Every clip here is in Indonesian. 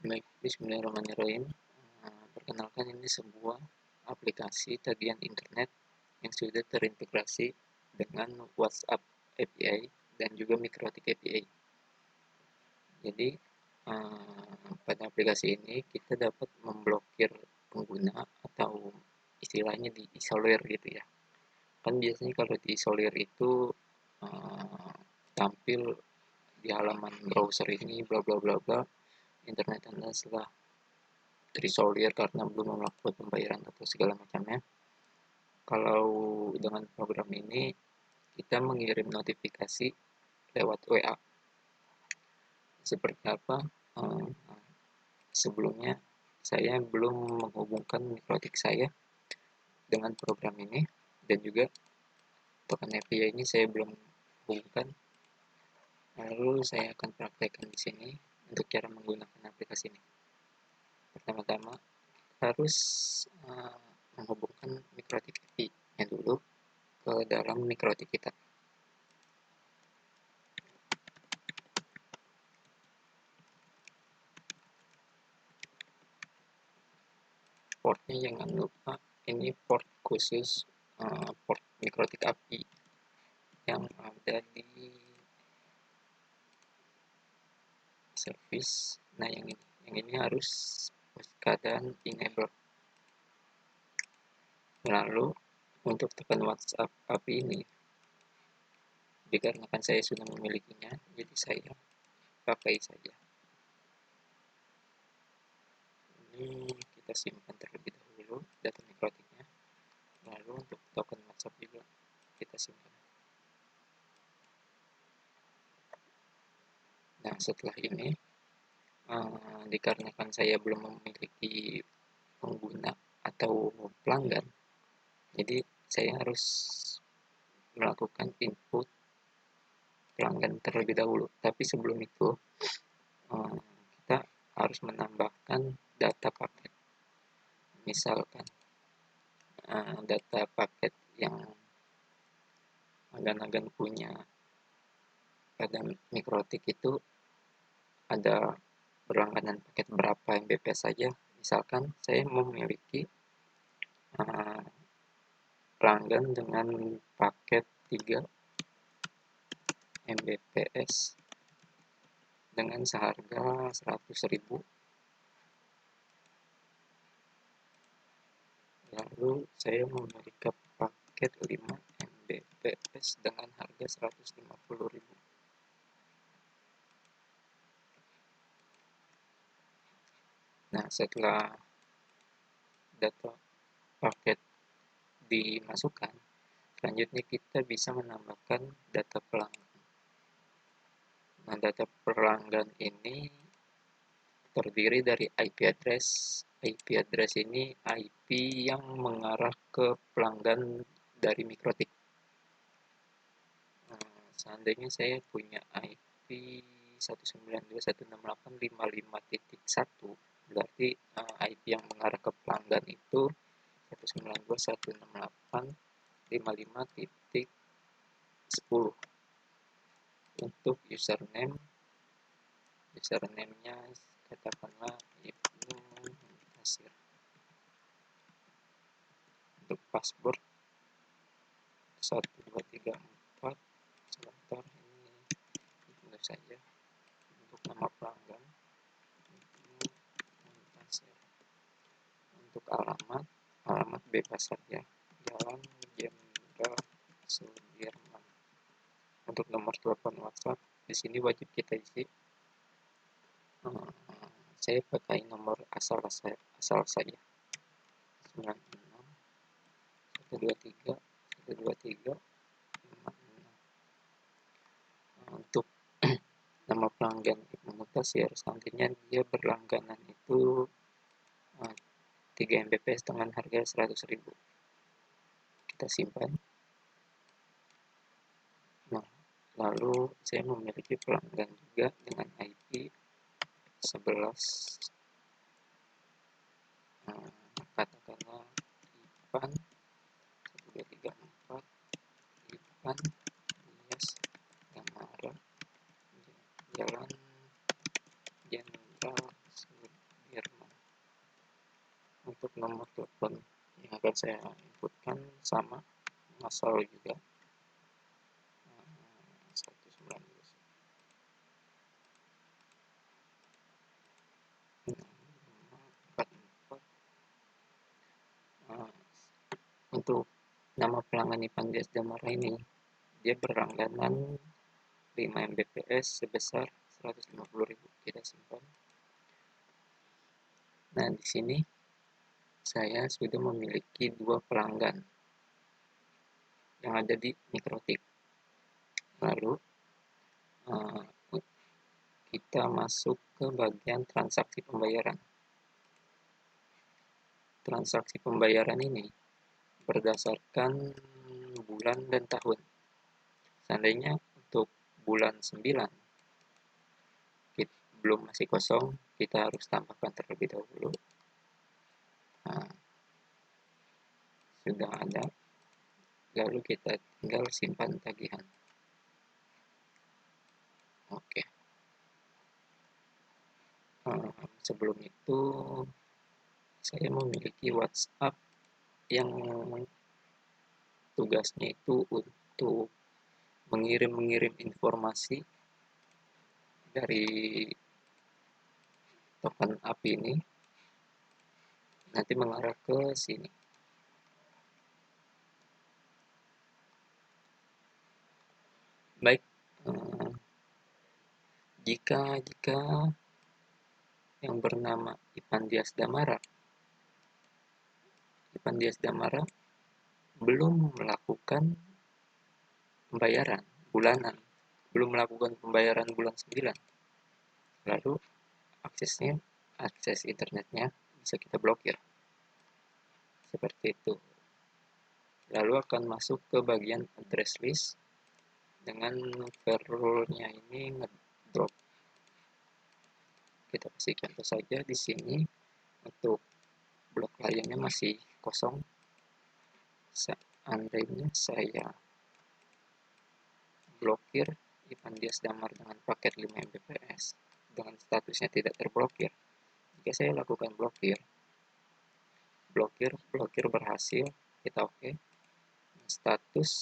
Baik, bismillahirrahmanirrahim. Perkenalkan, ini sebuah aplikasi tagihan internet yang sudah terintegrasi dengan WhatsApp API dan juga Mikrotik API. Jadi, pada aplikasi ini kita dapat memblokir pengguna atau istilahnya diisolir gitu ya. Kan biasanya kalau diisolir itu tampil di halaman browser ini bla bla bla bla, internet Anda setelah terisolir karena belum melakukan pembayaran atau segala macamnya. Kalau dengan program ini kita mengirim notifikasi lewat WA. Seperti apa? Sebelumnya saya belum menghubungkan Mikrotik saya dengan program ini, dan juga token API ini saya belum hubungkan. Lalu saya akan praktekkan di sini untuk cara menggunakan aplikasi ini. Pertama-tama harus menghubungkan Mikrotik API-nya dulu ke dalam Mikrotik kita. Portnya jangan lupa, ini port khusus port Mikrotik API yang ada di service. Nah, yang ini harus keadaan enable. Lalu untuk token WhatsApp API ini, dikarenakan saya sudah memilikinya, jadi saya pakai saja. Ini kita simpan terlebih dahulu data Mikrotiknya. Lalu untuk token WhatsApp juga kita simpan. Nah, setelah ini dikarenakan saya belum memiliki pengguna atau pelanggan, jadi saya harus melakukan input pelanggan terlebih dahulu. Tapi sebelum itu kita harus menambahkan data paket. Misalkan data paket yang agan-agan punya pada Mikrotik itu ada berlangganan paket berapa MBP saja. Misalkan saya memiliki pelanggan dengan paket 3 Mbps dengan seharga 100.000. Lalu saya memiliki paket 5 Mbps dengan harga 150.000. Nah, setelah data paket dimasukkan, selanjutnya kita bisa menambahkan data pelanggan. Nah, data pelanggan ini terdiri dari IP address. IP address ini IP yang mengarah ke pelanggan dari Mikrotik. Seandainya saya punya IP 192.168.55.1, berarti IP yang mengarah ke pelanggan itu 192.168.55.10. Untuk username-nya katakanlah Ibnu Muntasir. Untuk password 1234, sebentar, ini itu saja. Untuk nama pelanggan Ibnu Muntasir. Untuk alamat bebas saja, Jalan Jenderal Sudirman. Untuk nomor telepon WhatsApp di sini wajib kita isi. Saya pakai nomor asal saja, 96 123 123 56. Untuk nama pelanggan Ibnu Muntasir, selanjutnya dia berlangganan itu 3 Mbps dengan harga 100.000. Kita simpan. Nah, lalu saya memiliki pelanggan juga dengan IP 11 katakanlah Ipan 1234 Ipan Yes Gamara, Jalan Jenderal Irman. Untuk nomor telepon yang akan saya inputkan sama masal juga 119 untuk nama pelanggan Ipan Dias Damara ini, dia berlangganan 5 Mbps sebesar 150.000 kita simpan. Nah, di sini saya sudah memiliki 2 pelanggan yang ada di Mikrotik. Lalu kita masuk ke bagian transaksi pembayaran. Transaksi pembayaran ini berdasarkan bulan dan tahun. Seandainya untuk bulan 9 belum masih kosong, kita harus tambahkan terlebih dahulu. Nah, sudah ada, lalu kita tinggal simpan tagihan. Oke. Sebelum itu saya memiliki WhatsApp yang tugasnya itu untuk mengirim informasi dari token api ini nanti mengarah ke sini. Baik, jika yang bernama Ipan Dias Damara belum melakukan pembayaran bulanan, belum melakukan pembayaran bulan 9, lalu akses internetnya bisa kita blokir seperti itu. Lalu akan masuk ke bagian address list dengan verrulnya ini ngedrop. Kita kasih contoh saja di sini untuk blok lainnya masih kosong. Seandainya saya blokir Ipan Dias Damar dengan paket 5 Mbps dengan statusnya tidak terblokir. Jika saya lakukan blokir berhasil, kita oke. Status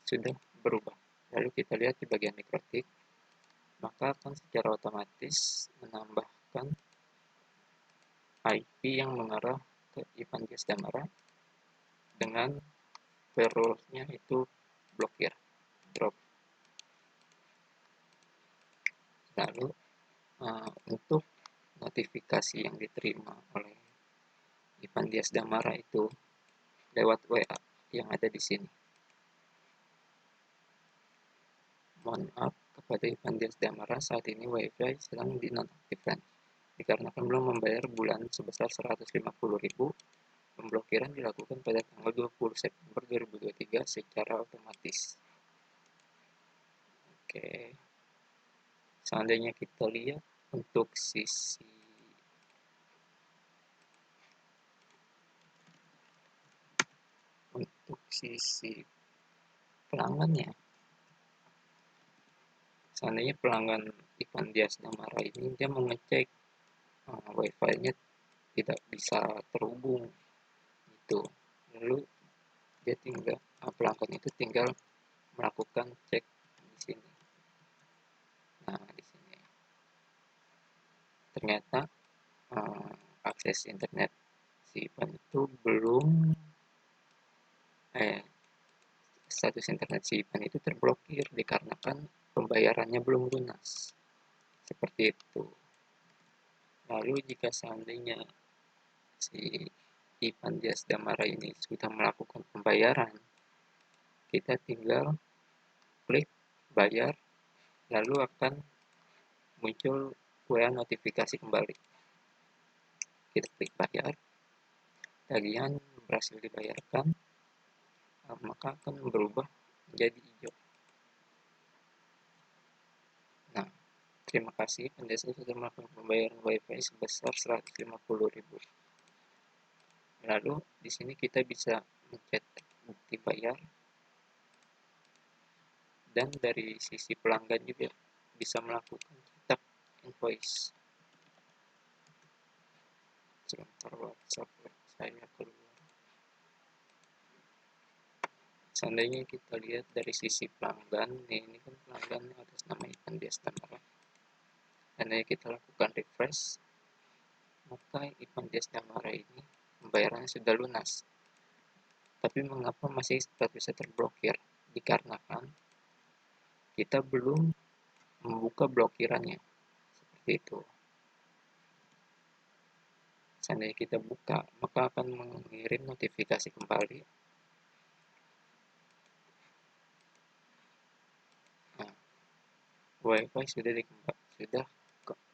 sudah berubah. Lalu kita lihat di bagian Mikrotik, maka akan secara otomatis menambahkan IP yang mengarah ke Ipan Dias Damara dengan verrulnya itu blokir, drop. Lalu untuk notifikasi yang diterima oleh Ipan Dias Damara itu lewat WA yang ada di sini. Mohon maaf kepada Ipan Dias Damara, saat ini WiFi sedang dinonaktifkan dikarenakan belum membayar bulan sebesar 150.000. Pemblokiran dilakukan pada tanggal 20 September 2023 secara otomatis. Oke. Seandainya kita lihat untuk sisi pelanggannya, seandainya pelanggan Ipan Dias Damara ini dia mengecek wifi-nya tidak bisa terhubung itu, lalu dia pelanggan itu tinggal melakukan cek di sini. Nah, di sini ternyata akses internet si Ipan itu belum status internet si Ipan itu terblokir dikarenakan pembayarannya belum lunas. Seperti itu. Lalu jika seandainya si Ipan Dias Damara ini sudah melakukan pembayaran, kita tinggal klik bayar, lalu akan muncul WA notifikasi kembali. Kita klik bayar, tagihan berhasil dibayarkan, maka akan berubah menjadi hijau. Nah, terima kasih Pendesa sudah melakukan pembayaran WiFi sebesar 150.000. Lalu di sini kita bisa mencetak bukti bayar, dan dari sisi pelanggan juga bisa melakukan cetak invoice. Sebentar, WhatsApp saya keluar. Seandainya kita lihat dari sisi pelanggan, ini kan pelanggan atas nama Ivan Diestamara. Seandainya kita lakukan refresh, maka Ivan Diestamara ini pembayarannya sudah lunas. Tapi mengapa masih statusnya terblokir? Dikarenakan kita belum membuka blokirannya. Seperti itu. Seandainya kita buka, maka akan mengirim notifikasi kembali. Nah, WiFi sudah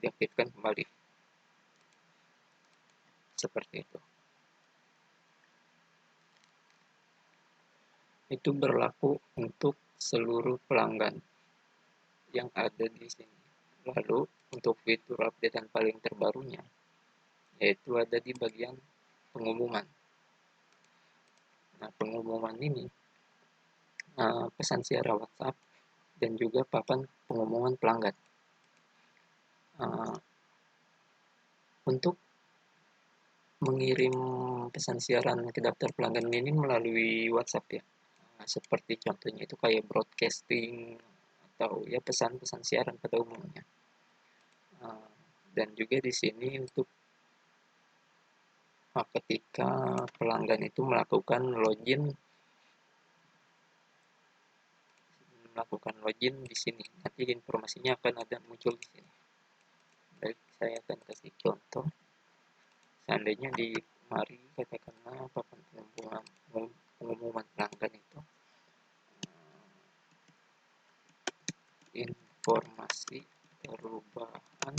diaktifkan kembali. Seperti itu. Itu berlaku untuk seluruh pelanggan yang ada di sini. Lalu, untuk fitur updatean paling terbarunya, yaitu ada di bagian pengumuman. Nah, pengumuman ini pesan siaran WhatsApp dan juga papan pengumuman pelanggan. Untuk mengirim pesan siaran ke daftar pelanggan ini melalui WhatsApp ya. Seperti contohnya itu kayak broadcasting atau ya pesan-pesan siaran pada umumnya. Dan juga di sini untuk ketika pelanggan itu melakukan login di sini, nanti informasinya akan ada muncul di sini. Baik, saya akan kasih contoh. Seandainya di mari katakanlah papan pengumuman pelanggan itu informasi perubahan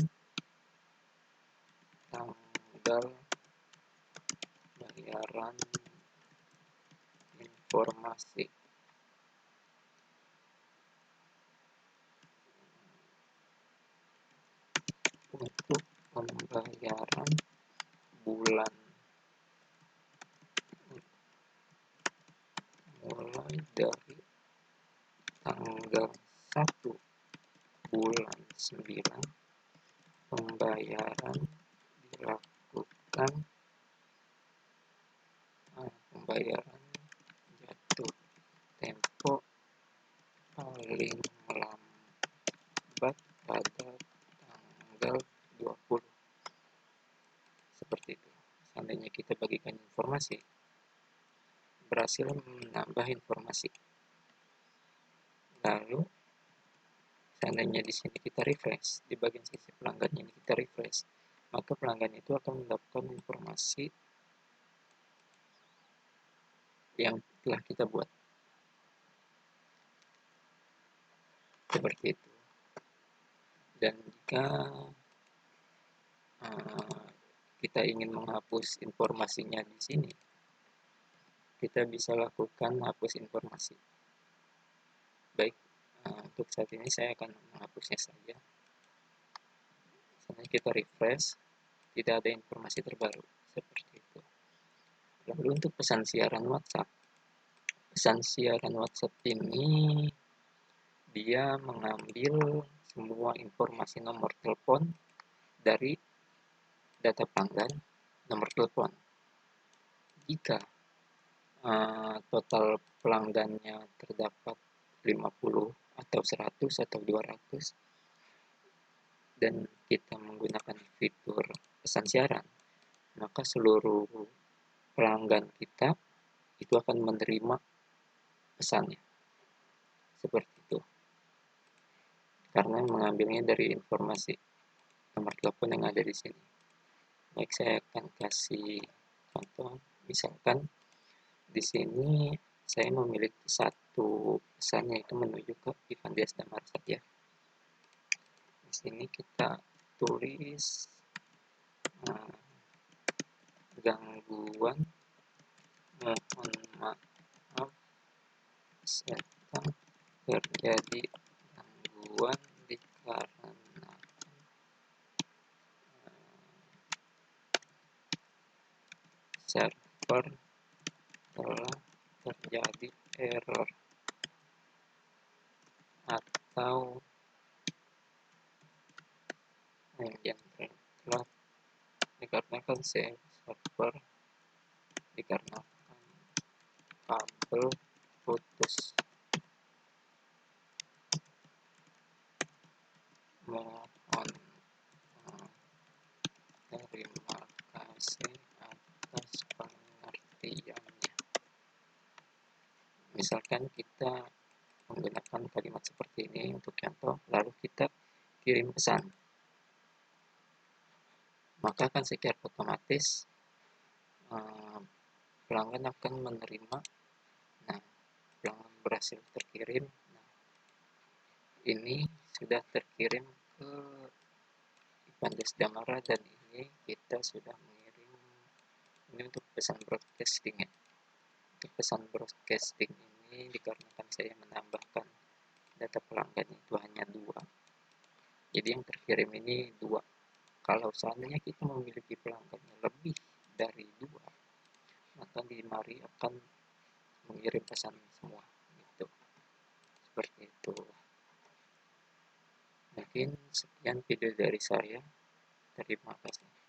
tanggal bayaran informasi untuk pembayaran bulan mulai dari tanggal 1 bulan 9 pembayaran dilakukan pembayaran jatuh tempo paling lambat pada tanggal 20. Seperti itu. Seandainya kita bagikan informasi, berhasil menambah informasi. Lalu seandainya di sini kita refresh, di bagian sisi pelanggan ini kita refresh, maka pelanggan itu akan mendapatkan informasi yang telah kita buat. Seperti itu. Dan jika kita ingin menghapus informasinya di sini, kita bisa lakukan hapus informasi. Baik, untuk saat ini saya akan menghapusnya saja. Misalnya kita refresh, tidak ada informasi terbaru. Seperti itu. Lalu untuk pesan siaran WhatsApp ini dia mengambil semua informasi nomor telepon dari data pelanggan nomor telepon. Jika total pelanggannya terdapat 50 atau 100 atau 200 dan kita menggunakan fitur pesan siaran, maka seluruh pelanggan kita itu akan menerima pesannya. Seperti itu. Karena mengambilnya dari informasi nomor telepon yang ada di sini. Baik, saya akan kasih contoh. Misalkan di sini saya memiliki satu pesan yaitu menuju ke Ivan Diestamara saja. Di sini kita tulis gangguan, mohon maaf serta terjadi gangguan dikarenakan server telah terjadi error atau yang telat dikarenakan server, dikarenakan kabel putus. Mohon terima kasih atas pengertiannya. Misalkan kita menggunakan kalimat seperti ini untuk contoh, lalu kita kirim pesan, maka akan secara otomatis pelanggan akan menerima. Nah, pelanggan berhasil terkirim. Nah, ini sudah terkirim ke Ibandes Damara, dan ini kita sudah mengirim. Ini untuk pesan broadcasting ya. Untuk pesan broadcasting ini dikarenakan saya menambahkan data pelanggan itu hanya 2, jadi yang terkirim ini 2. Kalau seandainya kita memiliki pelanggannya lebih dari 2, maka di mari akan mengirim pesan semua gitu. Seperti itu. Mungkin sekian video dari saya. Terima kasih.